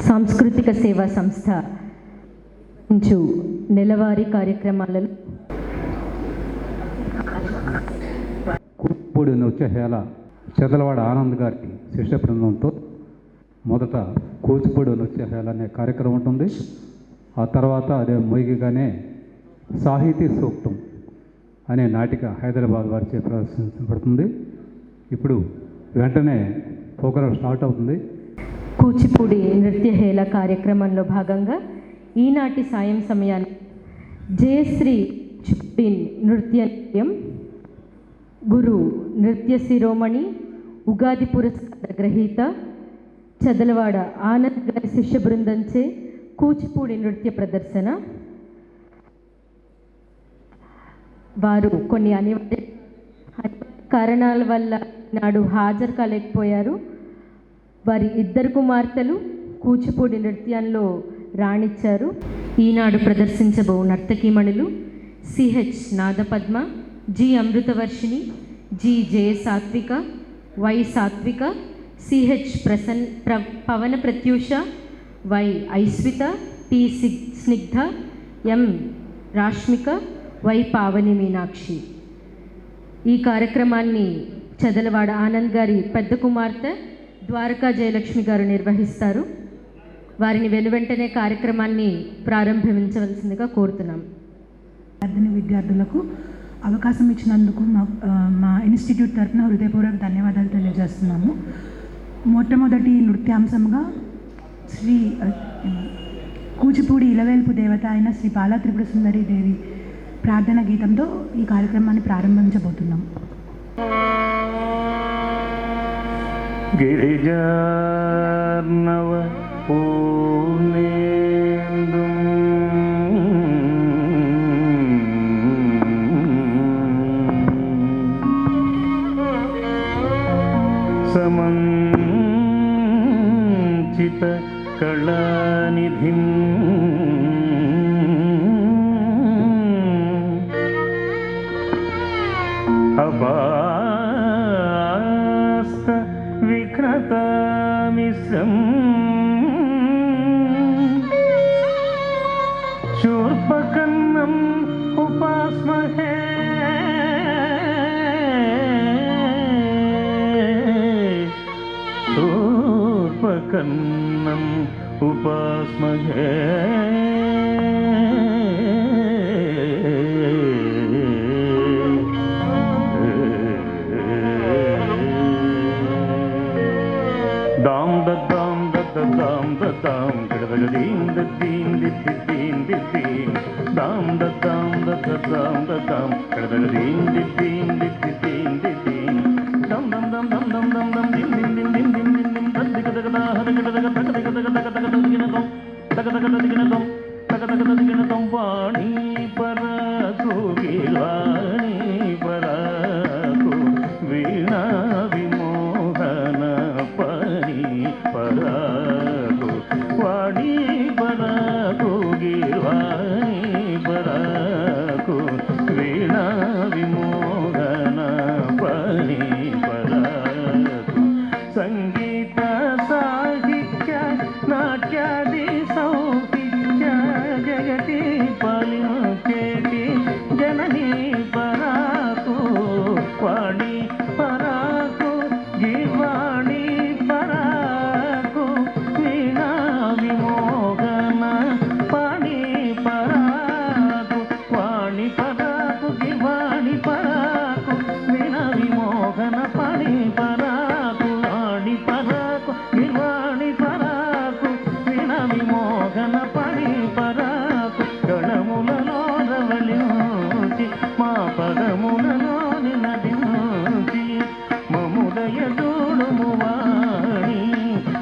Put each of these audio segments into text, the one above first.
సాంస్కృతిక సేవా సంస్థ నెలవారీ కార్యక్రమాలలో కూచిపూడి నృత్యశాల చెదలవాడ ఆనంద్ గారి శిష్య బృందంతో మొదట కూచిపూడి నృత్యశాల అనే కార్యక్రమం ఉంటుంది. ఆ తర్వాత అదే ముగిగానే సాహితీ సూక్తం అనే నాటిక హైదరాబాద్ వారిచే ప్రదర్శించబడుతుంది. ఇప్పుడు వెంటనే ప్రోగ్రాం స్టార్ట్ అవుతుంది. కూచిపూడి నృత్యహేళ కార్యక్రమంలో భాగంగా ఈనాటి సాయం సమయాన్ని జయశ్రీ కూచిపూడి నృత్యం గురు నృత్య శిరోమణి ఉగాది పురస్కార గ్రహీత చదలవాడ ఆనంద్ గారి శిష్య బృందంచే కూచిపూడి నృత్య ప్రదర్శన. వారు కొన్ని అనివార్య కారణాల వల్ల నాడు హాజరు కాలేకపోయారు. వారి ఇద్దరు కుమార్తెలు కూచిపూడి నృత్యంలో రాణించారు. ఈనాడు ప్రదర్శించబో నర్తకీమణులు C H Nadapadma, G Amruthavarshini, G Jaya Sathvika, Y Sathvika, C H Pavana Pratyusha, Y Aiswitha, T Snigdha, M Rashmika, Y Pavani Meenakshi. ఈ కార్యక్రమాన్ని చదలవాడ ఆనంద్ గారి పెద్ద కుమార్తె ద్వారకా జయలక్ష్మి గారు నిర్వహిస్తారు. వారిని వెనువెంటనే కార్యక్రమాన్ని ప్రారంభించవలసిందిగా కోరుతున్నాం. విద్యార్థులకు అవకాశం ఇచ్చినందుకు మా ఇన్స్టిట్యూట్ తరఫున హృదయపూర్వక ధన్యవాదాలు తెలియజేస్తున్నాము. మొట్టమొదటి నృత్యాంశంగా శ్రీ కూచిపూడి ఇలవేల్పు దేవత అయిన శ్రీ బాలా త్రిపుర సుందరి దేవి ప్రార్థన గీతంతో ఈ కార్యక్రమాన్ని ప్రారంభించబోతున్నాం. గిరిజార్ణవ Purnendu సమంచిత కళానిధిం అబాస్త విక్రతమిశ్రం శూర్పకర్ణం ఉపాస్మహే శూర్పకర్ణం ఉపాస్మహే dam da dam da da dam da dam da da ding da ding di ding di ding dam da dam da da dam da dam da da ding di ding di ding di ding dam dam dam dam dam dam dam ding ding ding ding ding ding ding da da da da da da da da వాణి పరకు గిలాని పరకు వీణా విమోహన పని పరకు వాణి పరకు గిలాని పరకు వీణా విమోహన పని పరకు సంగీత సాహిత్య నాట్యాది సౌహిత్య జగతి పలించేటి జనని పరాకు వాణి పరాకు గివాణి పరాకు వీణా విమోహన పాణి పరాకు వాణి పరాకు గివాణి పరాకు వీణా విమోహన పాణి పరాకు వాణి పరాకు గివాణి పరాకు వీణా విమోహన పాణి పరాకు గణములలో రవళించి మా పదములలో నదించి మముదయ చూడుము వాణి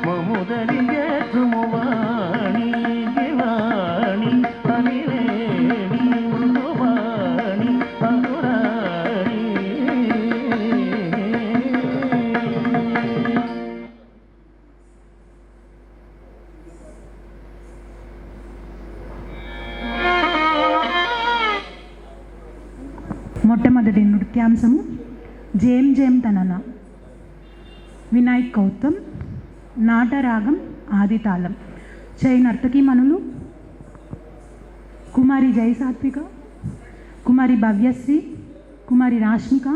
మముదరిగేతుము వాణి గివాణి అనివేణి మృదువాణి అనురాణి. మొట్టమొదటి నృత్యాంశము జేం జేం తనన. వినాయక్ గౌతమ్, నాటరాగం ఆదితాళం. చేయి నర్తకీమణులు కుమారి జై సాత్విక, కుమారి భవ్యశ్రీ, కుమారి రాష్మిక,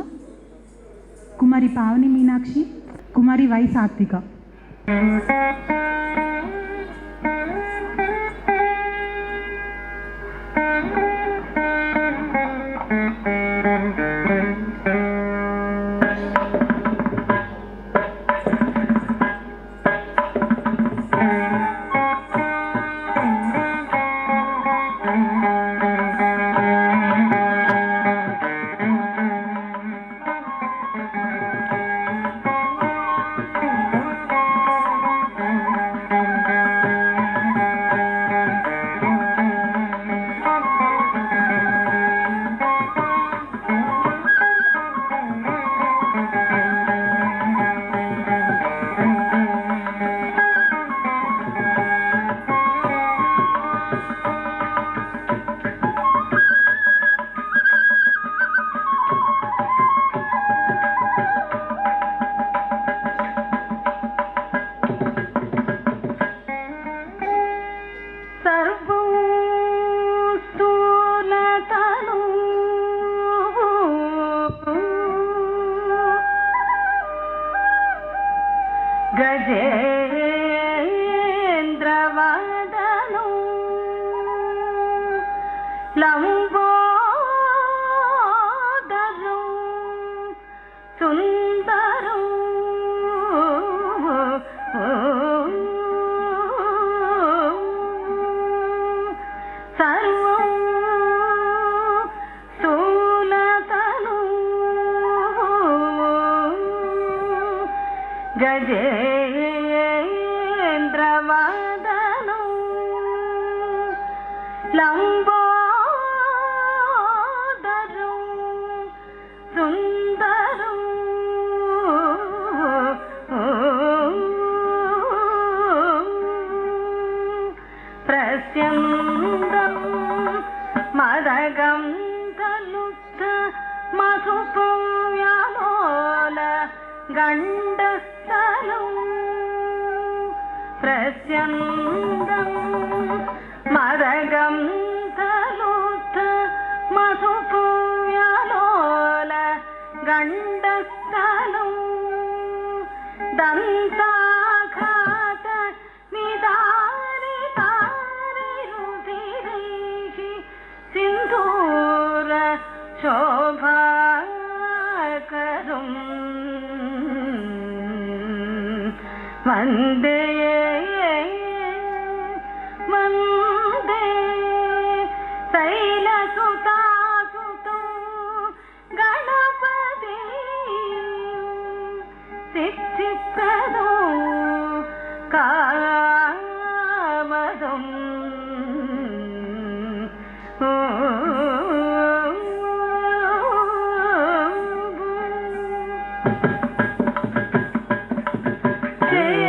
కుమారి పావని మీనాక్షి, కుమారి వై సాత్విక. గజేంద్రవదను లంబోదరు సుందరు సర్వం స్థూలతను గజేంద్రవదను లంబోదరు సుందరు ప్రస్యందం మదగం తలుప్త మధుపవ్యాలోల గండస్థలం ప్రస్యందం మదగం తలుప్త మధుపవ్యాలోల గండస్థలం దంతాఘాత నిదారి తారి రుధిరైషి సింధూర శోభాకరం వందే వందే శైలసుతాసుతం గణపతి సిద్ధిప్రదో కామదం జయ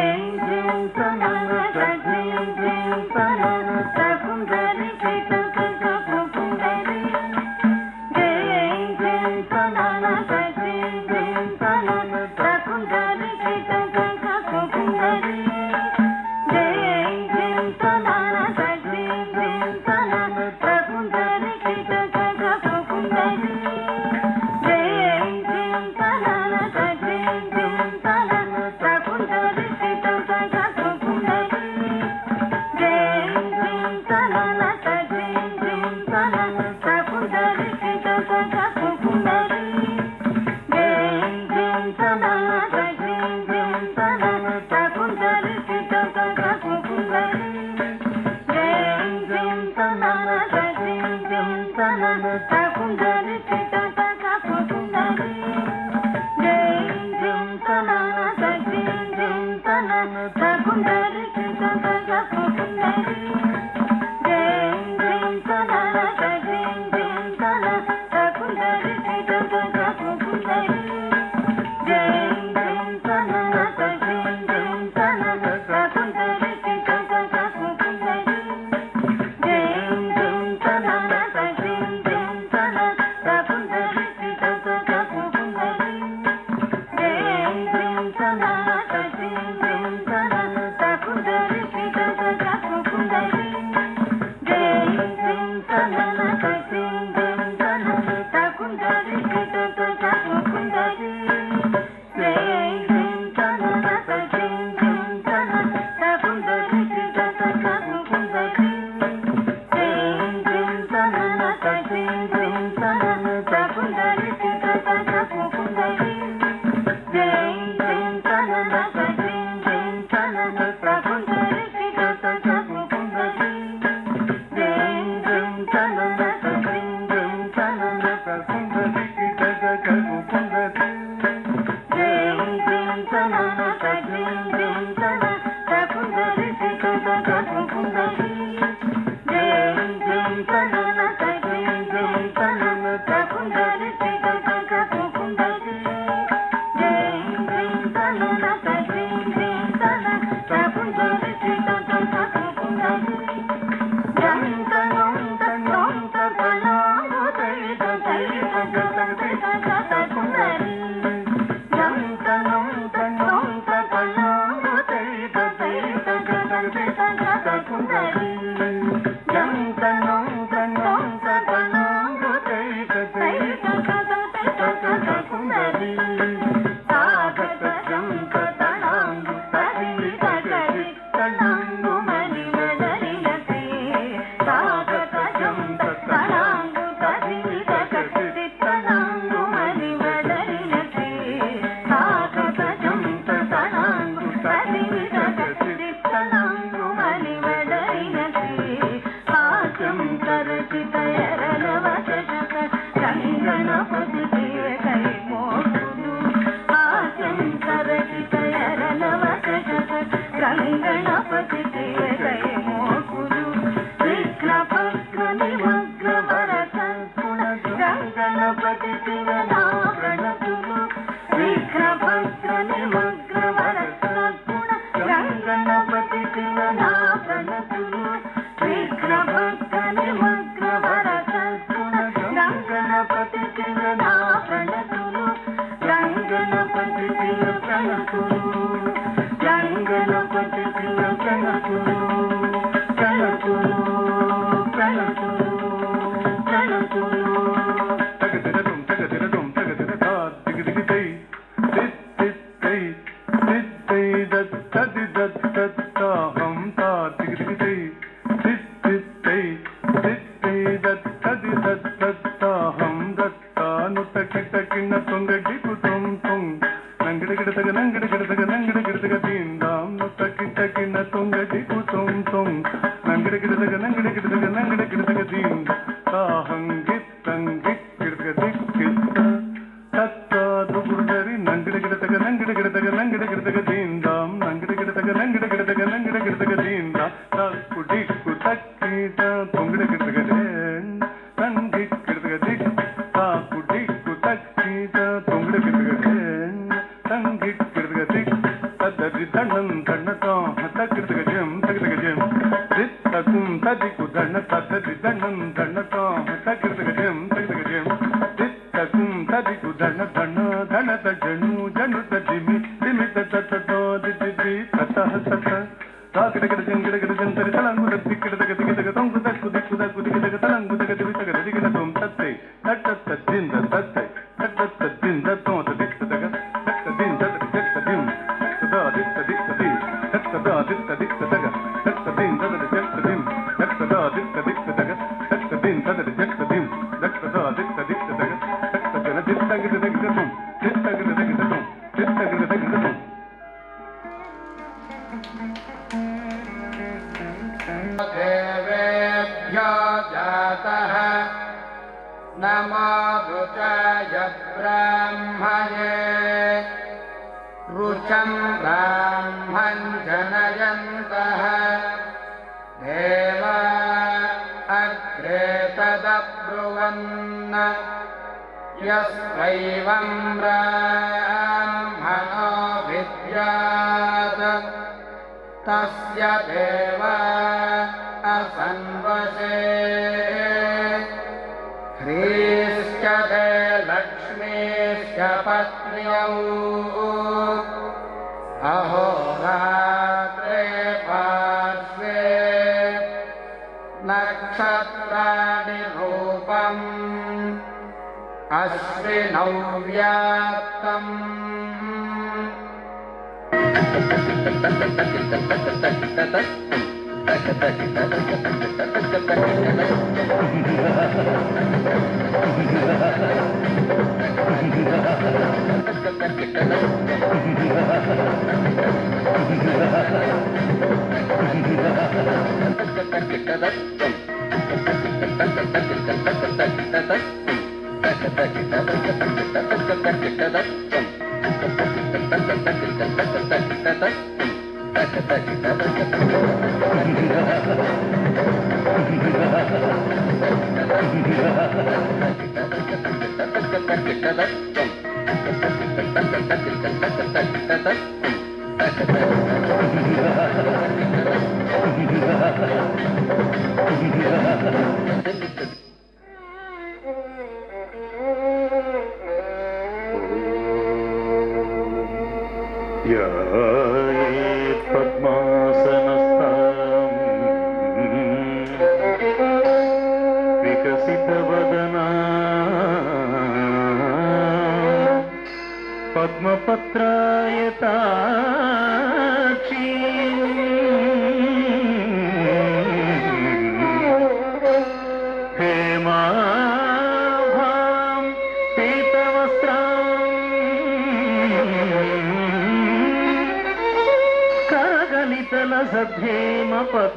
पद्मासनस्था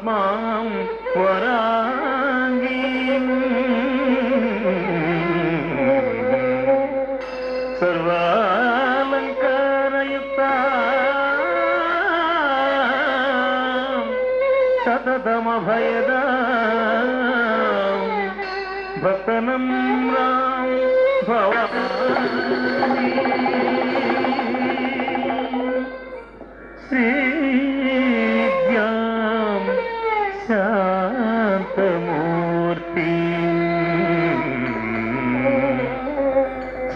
పద్మాం వరాంగీం సర్వాలంకారయుక్తాం సతతమభయదాం భక్తనం రాం భవామి శ్రీవిద్యాం శాంతమూర్తి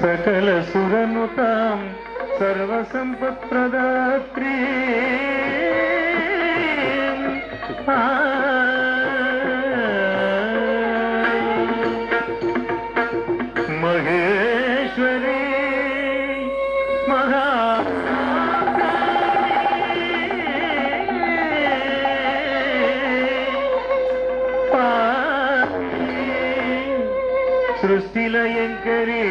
సకల సురనుతాం సర్వసంపత్ప్రదాత్రీ మహేశ్వరీ మహా సృష్టిలయంకరీ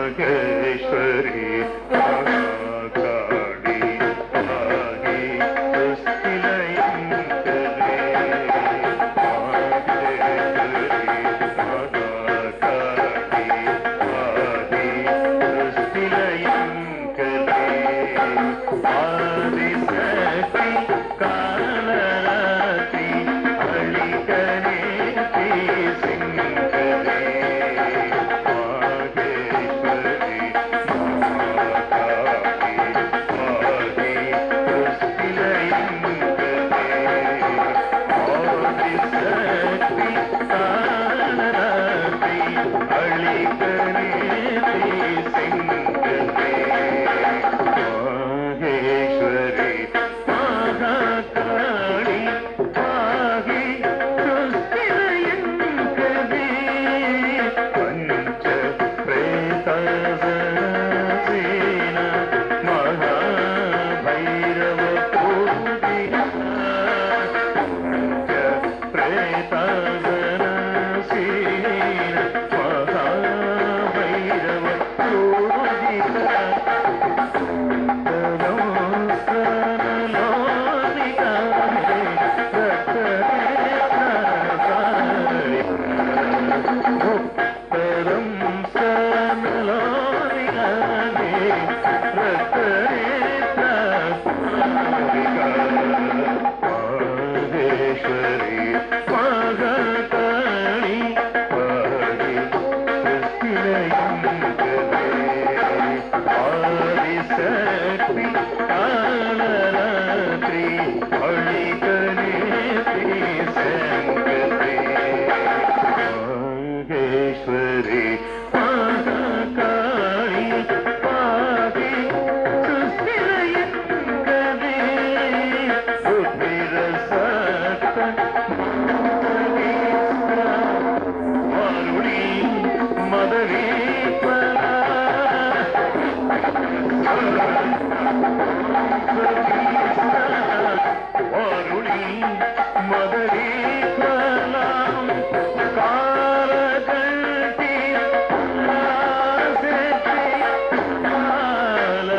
మహేశ్వరీ మహాకాళీ ఆది సృష్టిలయంకరీ మహేశ్వరీ మహాకాళీ ఆది సృష్టిలయంకరీ ఆది శక్తి కాలరాత్రి అళికనే సింగరే మహేశ్వరి మహాకాళి ఆది సృష్టిలయంకరే ఆది శక్తి కాలరాత్రి అళికనే సింగరే మహేశ్వరి మహాకాళి పాహి సృష్టిలయంకరీ పంచ ప్రేతసేన మహాభైరవ పూజిత పంచ ప్రేతసేన మహాభైరవ పూజిత మహేశ్వరి మహాకాళి పాహి సృష్టిలయంకరీ ఆది శక్తి కాలరాత్రి అళికనే సింగరే మహేశ్వరి మహాకాళి పాహి సృష్టిలయంకరీ బుద్ధిరసక్త వారుణి మదరీశ్వరా వారుణి మదరీశ్వరాం కాలకంఠి రాసేతి కాల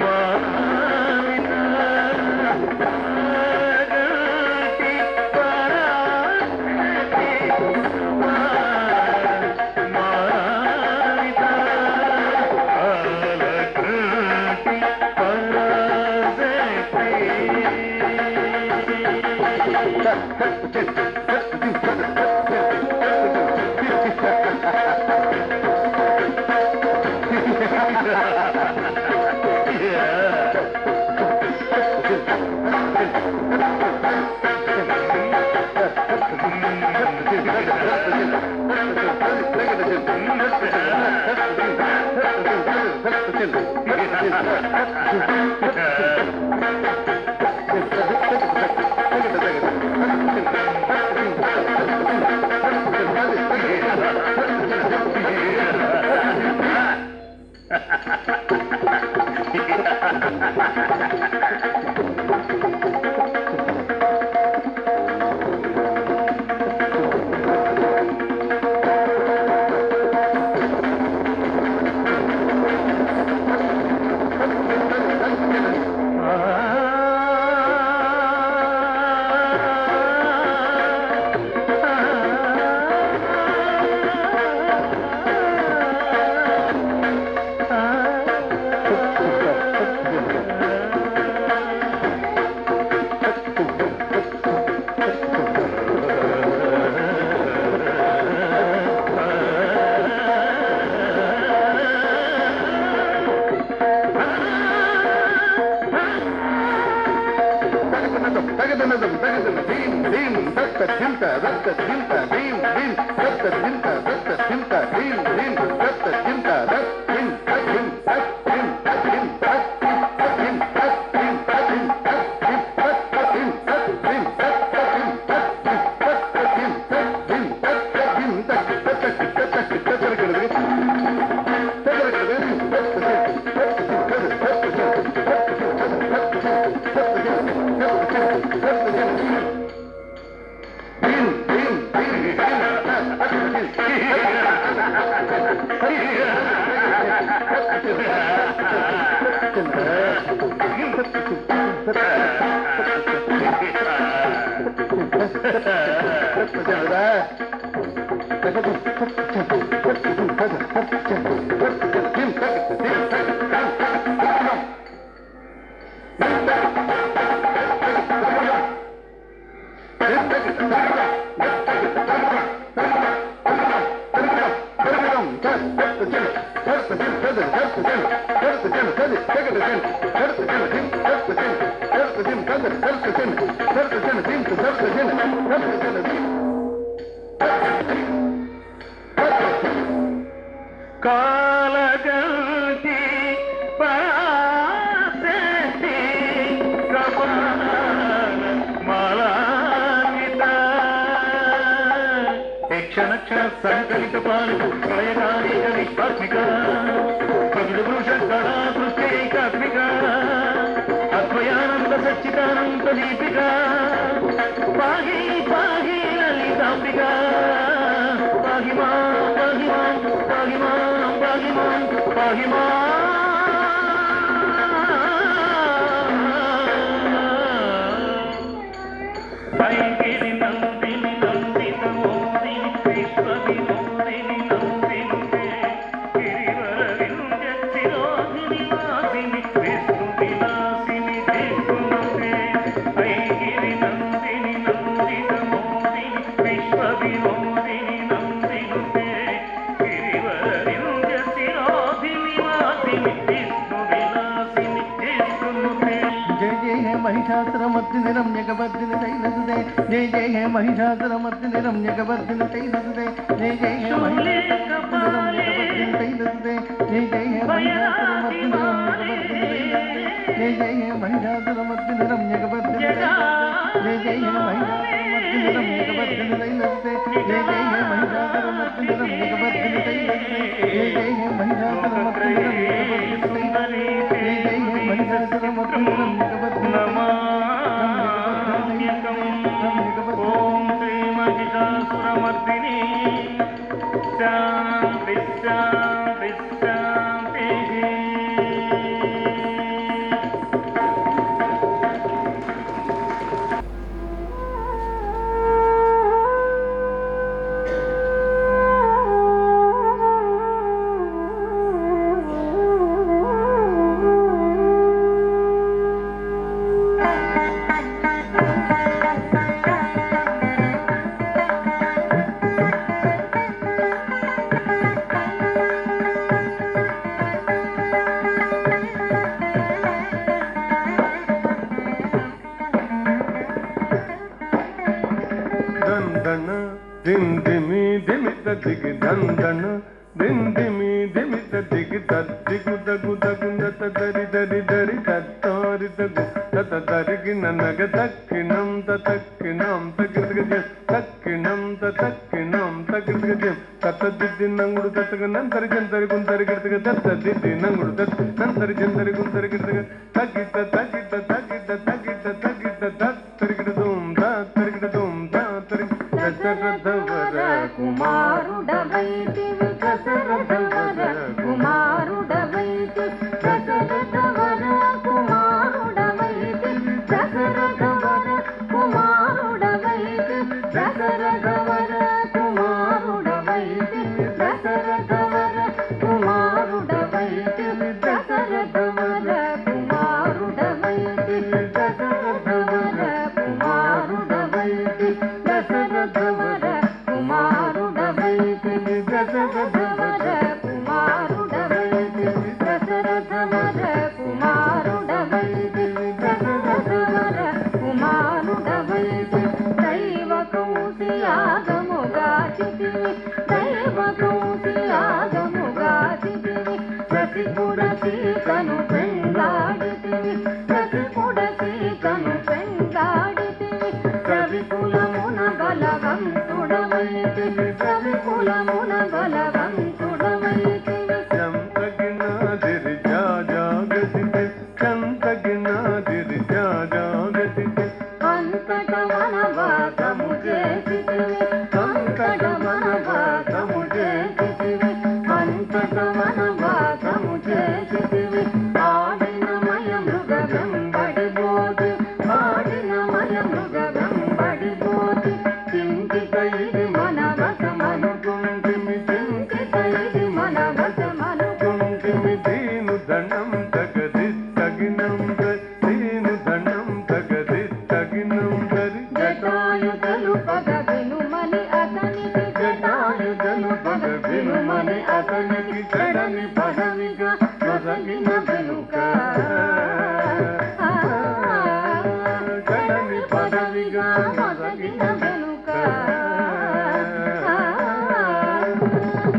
మావిత కాలకంఠి పరాశక్తి మావిత కాలకంఠి కాలగంటి పాసేటి కపాల మాలాన్విత క్షణ క్షణ సంకలిత పాలు ప్రళయకాలిక విశ్వాత్మిక ప్రకృతి పురుష కళా సృష్టికాత్మిక అద్వయానంద సచ్చిదానంద దీపిక పాహి పాహి లలితాంబిక పాహి మాం పాహి మాం పాహి మాం పాహి మాం పాహి మాం ఐగిరి నందిని నందిత మోదిని విశ్వ వినోదిని నందిని గిరివర వింధ్య శిరోధిని వాసిని విష్ణు విలాసిని విష్ణునుతే ఐగిరి నందిని నందిత మోదిని విశ్వ వినోదిని నందినుతే గిరివర వింధ్య శిరోధిని వాసిని విష్ణు విలాసిని విష్ణునుతే జయ జయ హే మహిషాసురమర్దిని రమ్యకవర్ధిని తైలసుదే జయ జయ హే మహిషాసురమర్దిని రమ్యకవర్ధిని తైలసుదే జయ జయ హే మహిషాసురమర్దిని తైలసుదే జయ జయ హే మహిషాసురమర్దిని రమ్యకవర్ధిని తైలసుదే జయ జయ హే మహిషాసురమర్దిని రమ్యకవర్ధిని తైలసుదే జయ జయ హే మహిషాసురమర్దిని రమ్యకవర్ధిని తైలసుదే జయ జయ హే మహిషాసురమర్దిని రమ్యకవర్ధిని తైలసుదే జయ జయ హే మహిషాసురమర్దిని రమ్యకవర్ధిని తైలసుదే జయ జయ హే మహిషాసురమర్దిని రమ్యకవర్ధిని నమామ్యకం ఓం శ్రీ మహిషాసురమర్దిని శాంతి శాంతి శాంతి దందన దిందిమి దిమిత దిగి దందన దిందిమి దిమిత దిగి తద్దిగు దగు దగుందత దరి దరి దరి తత్తారి దగు తత దరిగి ననగ దక్కిణం తక్కిణం తగిదగ తక్కిణం తక్కిణం తగిదగ తత దిద్ది నంగుడు తతగ నంతరి జంతరి గుంతరి గిడతగ తత దిద్ది నంగుడు తత్ నంతరి జంతరి గుంతరి గిడతగ తగిత తగిత తగిత తగిత తగిత తత్తరి గిడదూం తత్తరి గిడదూం తత్తరి దశరథవర కుమారుడవైతి దశరథవర కుమారుడవైతి దశరథవర కుమారుడవైతి దశరథవర కుమారుడవైతి దశరథవర కుమారుడవైతి దశరథవర కుమారుడవైతి దశరథవర కుమారుడవైతి సీతను పెండాడితివి రసికుడ సీతను పెండాడితివి రవికులమున బలవంతుడమైతివి రవికులమున బలవంతుడమైతివి చంతగినాదిరి జాగతికి చంతగినాదిరి జాగతికి అంతట వనవాసము చేసితివి అంతట వనవాసము చేసితివి అంతట వనవాసము చేసితివి ఆడినమయ మృగ వెంబడిపోతి ఆడినమయ మృగ వెంబడిపోతి చింతిత ఇది మన వశమనుకుంటిమి చింతిత ఇది మన వశమనుకుంటిమి దీను దండం తగది తగినం దీను దండం తగది తగినం జటాయుధలు పగ వినుమని అతనికి జటాయుధలు పగ వినుమని అతనికి చెడని పదవిగా నొసగిన వెనుక చెడని పదవిగా నొసగిన వెనుక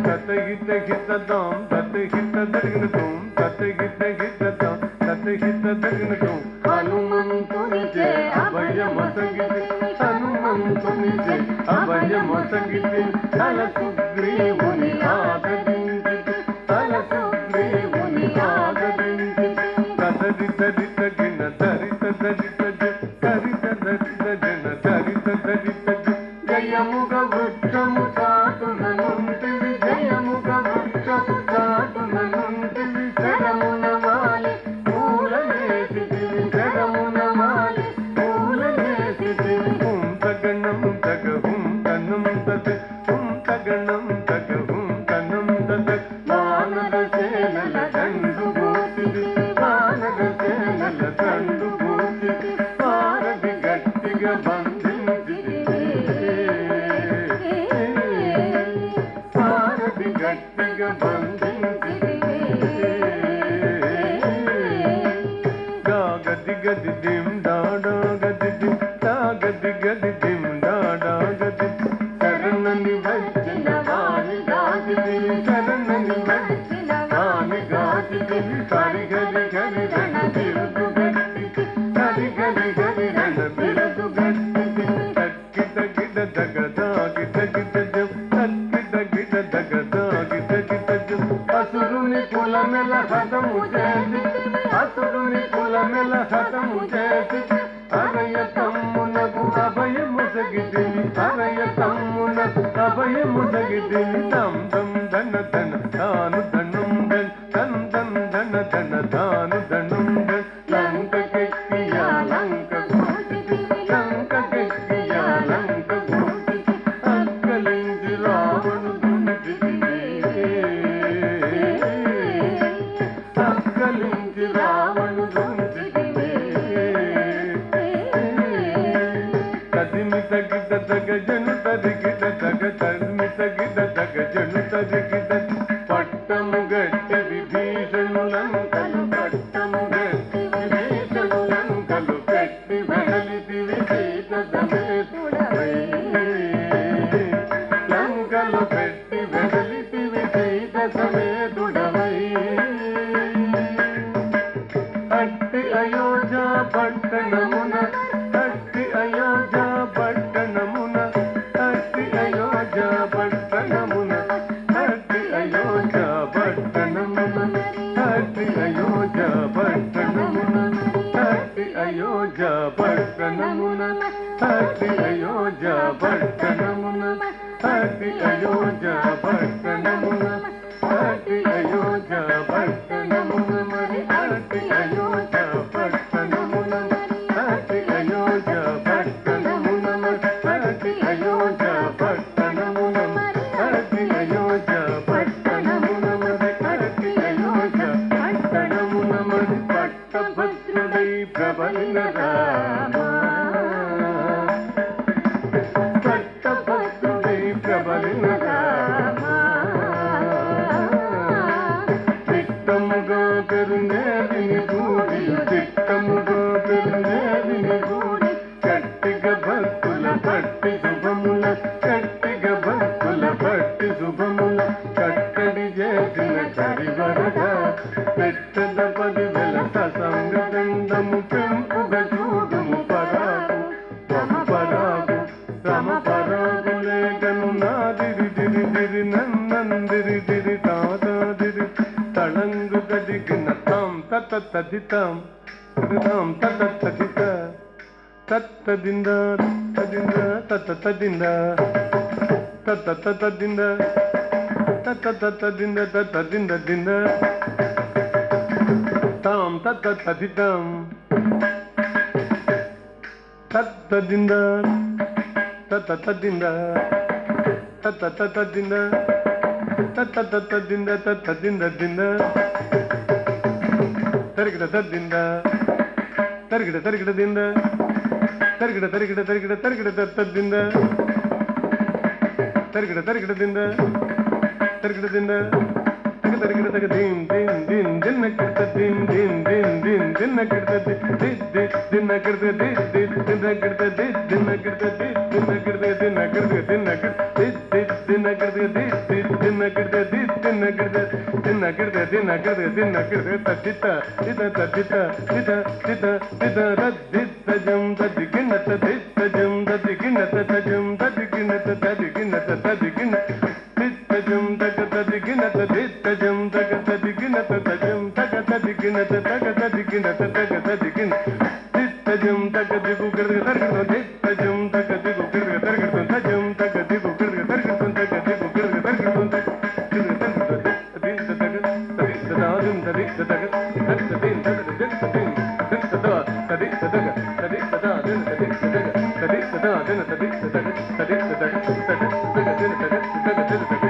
తతహిత హితదాం తతహిత దగినతం తతహిత హితదాం తతహిత దగినతం హనుమంతునిచే అభయమొసగితి హనుమంతునిచే అభయమొసగితి తల సుగ్రీవుని ఆదరించితి తల సుగ్రీవుని ఆదరించితి తదరి దరిత గిన దరిత దరిత దరిత దరిత జన దరిత దరిత జయముగ వృక్షము చాటుననుంటివి జయముగ వృక్షము చాటుననుంటివి శరమున వాలి పూలనేసితివి శరమున వాలి పూలనేసితివి తగణం తగహుం తనం తద తగణం తగహుం తనం తద వానర సేనల దండు భూతివి వానర సేనల దండు భూతివి వారధి గట్టిగా బంధించితివి వారధి గట్టిగా బంధించితివి గది గది దిం దాడా గది దిం గది గది దిం దాడా గది శరణని వచ్చిన వారి గాదివి శరణని వచ్చిన వారి గాదివి హరి గరి గరి రణ బిరుదు గట్టికి హరి గరి గరి రణ బిరుదు గట్టికి తక్కిట గిట దగదా గిట గిట జం తక్కిట గిట దగదా గిట గిట జం అసురుని కులమెల హతము చేసి అసురుని కులమెల హతము చేసి అరయ తమ్మునకు అభయముసగితివి అరయ తమ్మునకు అభయముసగితివి దం దం దన దన తాను దణం దన్ దన్ దం దన దన తాను దణం దన్ లంకకెక్కియా లంక గోచితివి లంకకెక్కియా లంక గోచితి అక్కలించి రావణు దుంచితివి అక్కలించి రావణు దుంచితివి తదిమి తగిట తగ జను తదిగిట తగ తదిమి తగిట తగ జను తదిగిట పట్టము గట్టి విభీషణులంకలు పట్టము గట్టి విభీషణులంకలు పెట్టి వెడలితివి సీత సమేతుడవై లంకలు పెట్టి వెడలితివి సీత సమేతుడవై అట్టి అయోధ్య పట్టణమున అట్టి అయోధ్య పట్టణమున అట్టి అయోధ్య పట్టణమున అట్టి అయోధ్య పట్టణమున అట్టి అయోధ్య పట్టణమున అట్టి అయోధ్య పట్టణమున అట్టి అయోధ్య పట్టణమున అట్టి అయోధ్య పట్టణమున అట్టి అయోధ్య పట్టణమున మరి అట్టి అయోధ్య పట్టణమున అట్టి అయోధ్య పట్టణమున మరి అట్టి అయోధ్య పట్టణమున అట్టి అయోధ్య పట్టణమున మరి అట్టి అయోధ్య పట్టణమున మరి పట్టభద్రుడై ప్రబలిన రామ పట్టభద్రుడై ప్రబలిన రామ చిత్తముగా పెరునేవిని గూడి చిత్తముగా పెరునేవిని గూడి గట్టిగా భక్తుల పట్టి శుభముల గట్టిగా భక్తుల పట్టి శుభముల కట్టడి చేసిన కరివరగా పెట్టద 10,000 ససంగదండము పెంపుగా చూడుము పరాగు పరాగు రమ పరాగు లేఖను నాదిరి దిరి దిరి నన్నందిరి దిరి తాదిరి తళంగు గదిగిన తాం తత తదితాం తాం తత తదిత తత్తదింద తదింద తత తదింద తత తదింద తత తదింద తదింద దింద తాం తత తదితాం తత్తదింద తత తదింద తత తదింద తత తదింద తదింద దింద తరిగిడ తదింద తరిగిడ తరిగిడ దింద తరిగిడ తరిగిడ తరిగిడ తరిగిడ తద్దింద తరిగిడ తరిగిడ దింద తరిగిడ దింద తరిగిడ తగ దీం దీం దీం దిన్న కిడత దీం దీం దీం దీం దిన్న కిడత ది ది దిన్న కిడత ది ది దిన్న కిడత ది దిన్న కిడత ది దిన్న కిడత దిన్న కిడత దిన్న కిడత ది ది దిన్న కిడత ది ది దిన్న కిడత ది దిన్న కిడత దిన్న కిడత దిన్న కిడత దిన్న కిడత తదిత దిత తదిత దిత దిత దిత రద్దిత జం తదిగినత దిత జం తదిగినత తజం తదిగినత తదిగినత తదిగినత దిత్తజం తగ తదిగినత దిత్తజం తగ తదిగినత తజం తగ తదిగినత తగ తదిగినత తగ తదిగిన దిత్తజం తగ దిగు గర్గ తరగ దిత్తజం తగ దిగు గర్గ తరగ తజం తగ దిగు గర్గ తరగ తగ దిగు గర్గ తరగ దిత్త తగ తదిత్త దాదం తదిత్త తగ తదిత్త దిన్ తగ దిత్త దిన్ దిత్త దా తదిత్త తగ తదిత్త దాదం తదిత్త తగ తదిత్త దాదం తదిత్త తగ తదిత్త తగ తదిత్త తగ దిన్ తగ తగ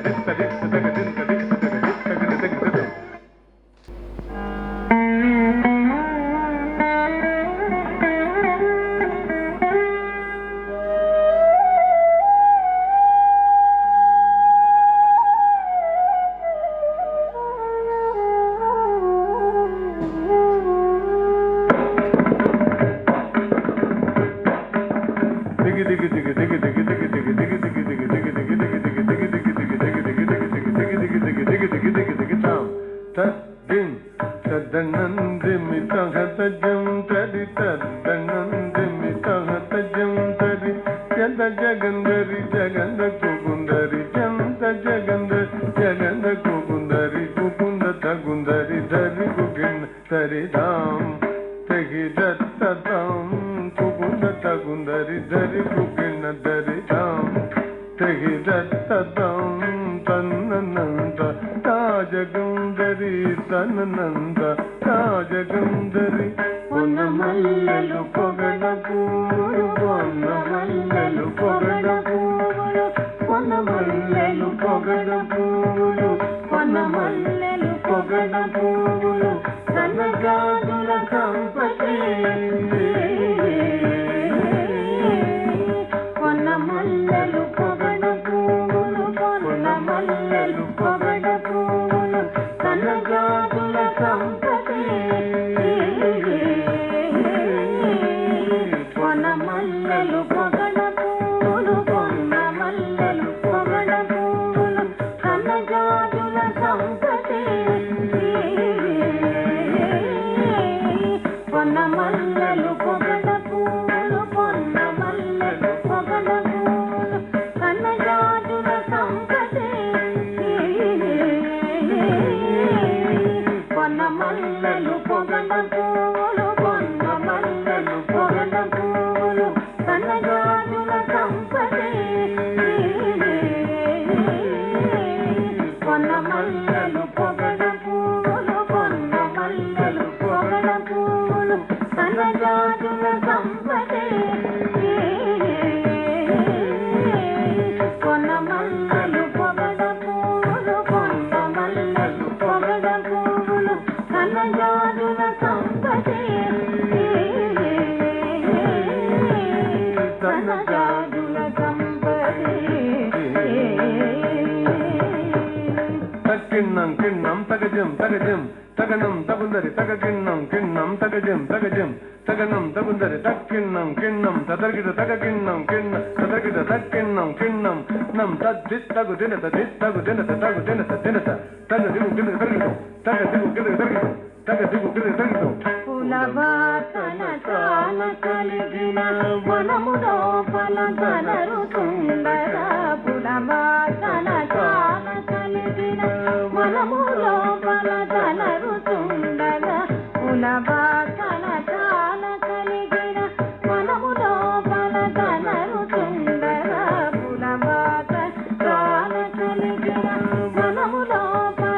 దిన్ తగ జగందరి జగంద కుకుందరి చంత జగందరి జగంద కుకుందరి కుకుంద తగుందరి ధరి కుకిన్ తరి ధాం తెగి దత్తం కుకుంద తగుందరి ధరి కుకిన్ ధరి ధాం తెగి దత్తం తన్ననంద తాజగందరి తన్ననంద తాజగందరి పొన్నమల్లలు పొగడ పూలు పొన్నమల్లలు పొగడ పూలు పొన్నమల్లలు పొగడ పూలు పొన్నమల్లలు పొగడ పూలు సన్నజాజుల సంపతి పొన్నమల్లలు పొగడ పూలు పొన్నమల్లలు పొగడ పూలు సన్నజాజుల సంపతి పొన్నమల్లలు పొగడ పూలు పొన్నమల్లలు పొగడ పూలు సన్నజాజుల సంపతి పొన్నమల్లలు పొగడ పూలు పొన్నమల్లలు పొగడ పూలు సన్నజాజుల సంపతి పొన్నమల్లలు పొగడ పూలు పొన్నమల్లలు పొగడ పూలు సన్నజాజుల సంపతి పొన్నమల్లలు పొగడ పూలు పొన్నమల్లలు పొగడ పూలు సన్నజాజుల సంపతి పొన్నమల్లలు పొగడ పూలు పొన్నమల్లలు పొగడ పూలు సన్నజాజుల సంపతి సన్నజాజుల సంపతి తక్కిన్నం కిన్నం తగజ తగజం తగజం తగనం తగుందరి తగకిన్నం కిన్నం తగజం తగజం తగనం తగుందరి తక్కిన్నం కిన్నం తదర్గిట తగకిన్నం కిన్న తదర్గిట తక్కిన్నం కిన్నం నం తద్దిత్తగు దినత దిత్తగు దినత తగు దినత దినత తగదిగు గిలి తగిదు తగదిగు గిలి తగిదు తగదిగు గిలి తగిదు పులవాసన చాల కలిగిన వనములో ఫలగనరు సుందర పులవాసన చాల కలిగిన వనములో ఫలగనరు సుందర పులవాసన చాల కలిగిన వనములో ఫలగనరు సుందర పులవాసన చాల కలిగిన వనములో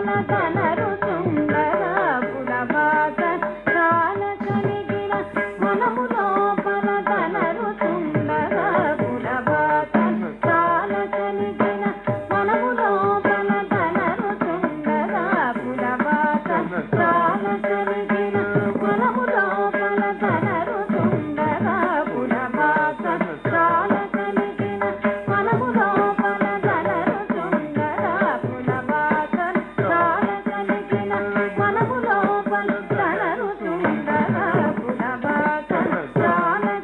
ఫలగనరు సుందర పులవాసన చాల కలిగిన వనములో ఫలగనరు సుందర పులవాసన చాల కలిగిన వనములో ఫలగనరు సుందర పులవాసన చాల కలిగిన వనములో ఫలగనరు సుందర పులవాసన చాల కలిగిన వనములో ఫలగనరు సుందర పులవాసన చాల కలిగిన వనములో ఫలగనరు సుందర పులవాసన చాల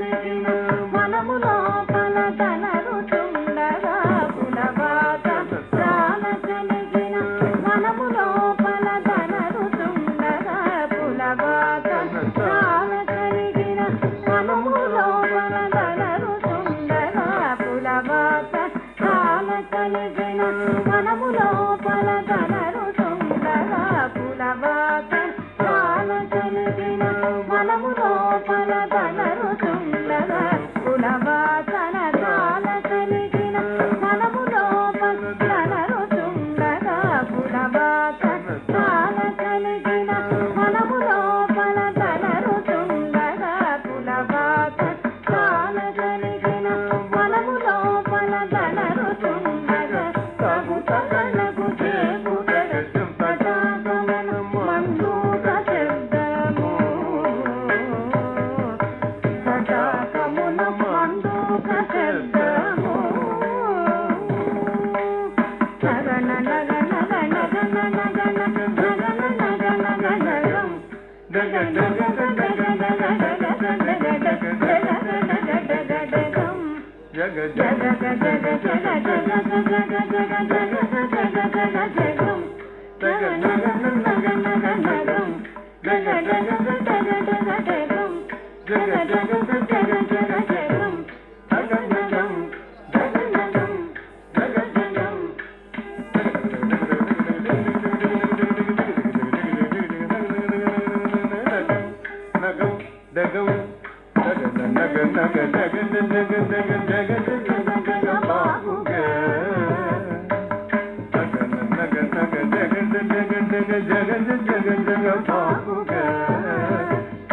కలిగిన వనములో ఫలగనరు సుందర పులవాసన చాల కలిగిన వనములో ఫలగనరు సుందర పులవాసన చాల కలిగిన వనములో ఫలగనరు సుందర పులవాసన చాల కలిగిన వనములో ఫలగనరు సుందర పులవాసన చాల కలిగిన వనములో ఫలగనరు సుందర పులవాసన చాల కలిగిన వనములో ఫలగనరు సుందర పులవాసన చాల కలిగిన వనములో ఫలగనరు సుందర పులవాసన చాల కలిగిన వనములో ఫలగనరు సుందర పులవాసన చాల కలిగిన వనములో ఫలగనరు సుందర తగు తగనగు చేగు గడచం తటాగమన మండూక శబ్దము తటాగమున మండూక శబ్దము నగన నగన నగన నగన నగన నగన నగనం గగ గగ గగ గగ జగ జగ జగ జగ జగ జగ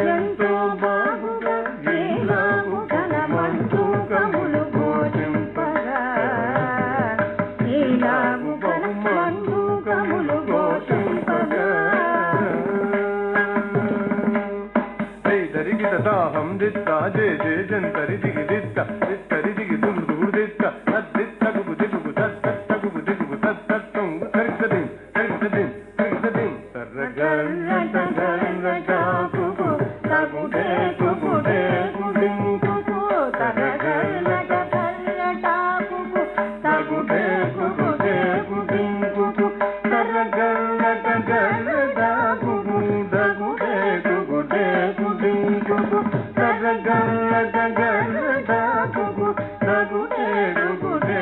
ఎంతో బాగుగా నీలాగుగా మంటూకములు ఘోషింపగా నీలాగుగా మంటూకములు ఘోషింపగా దరిగిట దాహం దిత్త జే జే జంతరి దిగి దిత్త దిత్తరి దిగి దుమ్ దూర్ దిత్త తద్దిత్తగు దిగుగు తత్తగు దిగుగు తత్తొంగు తరిసదిం తరిసదిం తరిసదిం తర్రగల్ల తర్రగల్లకు తగుడే కుగుడే కుడింకుకు తర్రగల్ల తర్రటాకు తగుడే కుగుడే కుడింకుకు తర్రగల్ల తర్రటాకు దగుడే కుగుడే కుడింకుకు తర్రగల్ల తర్రటాకు దగుడే కుగుడే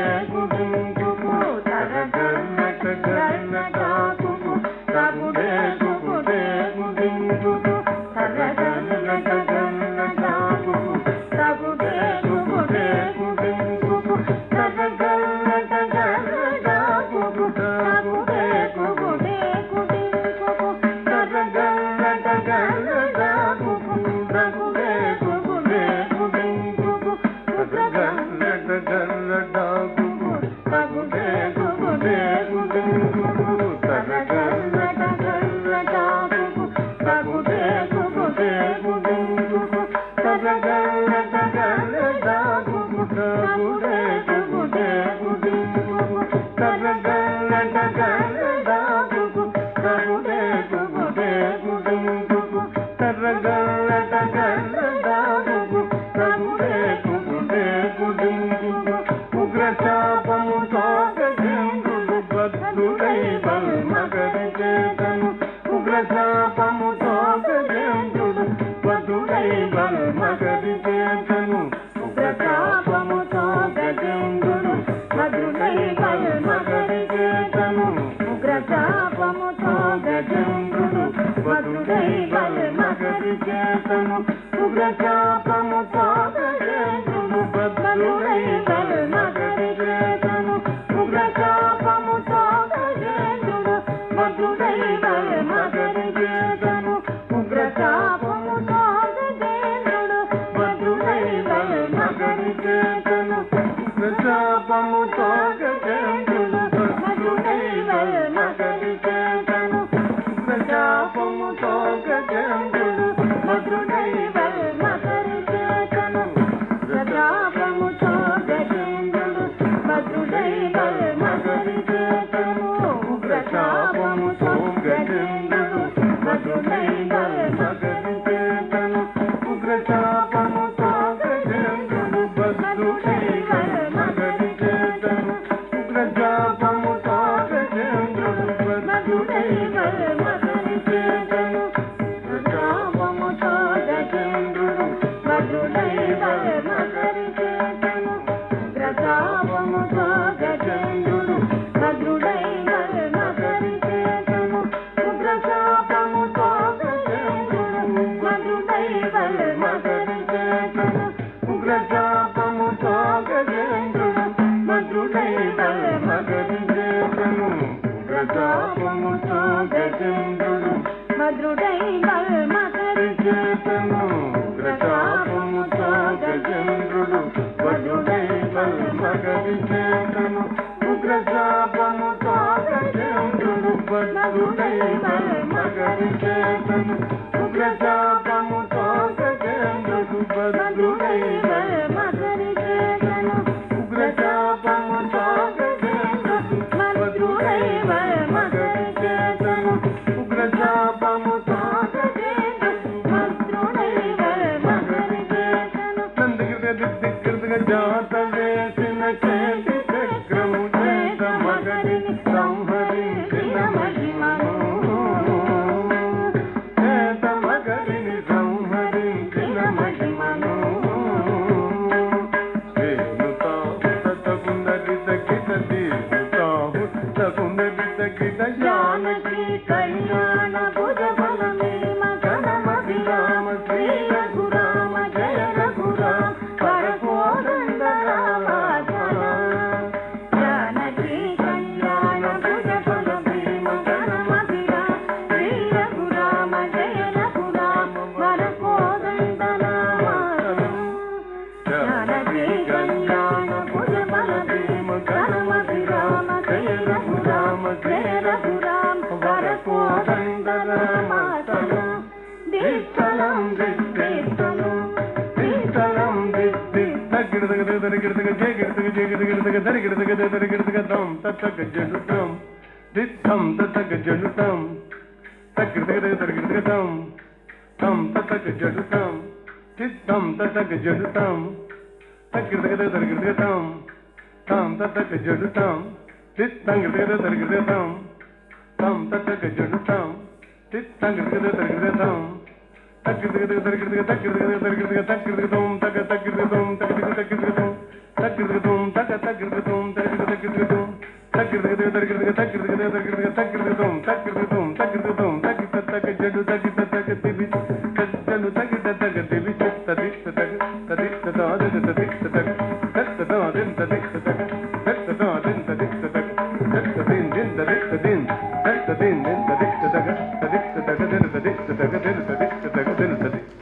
తది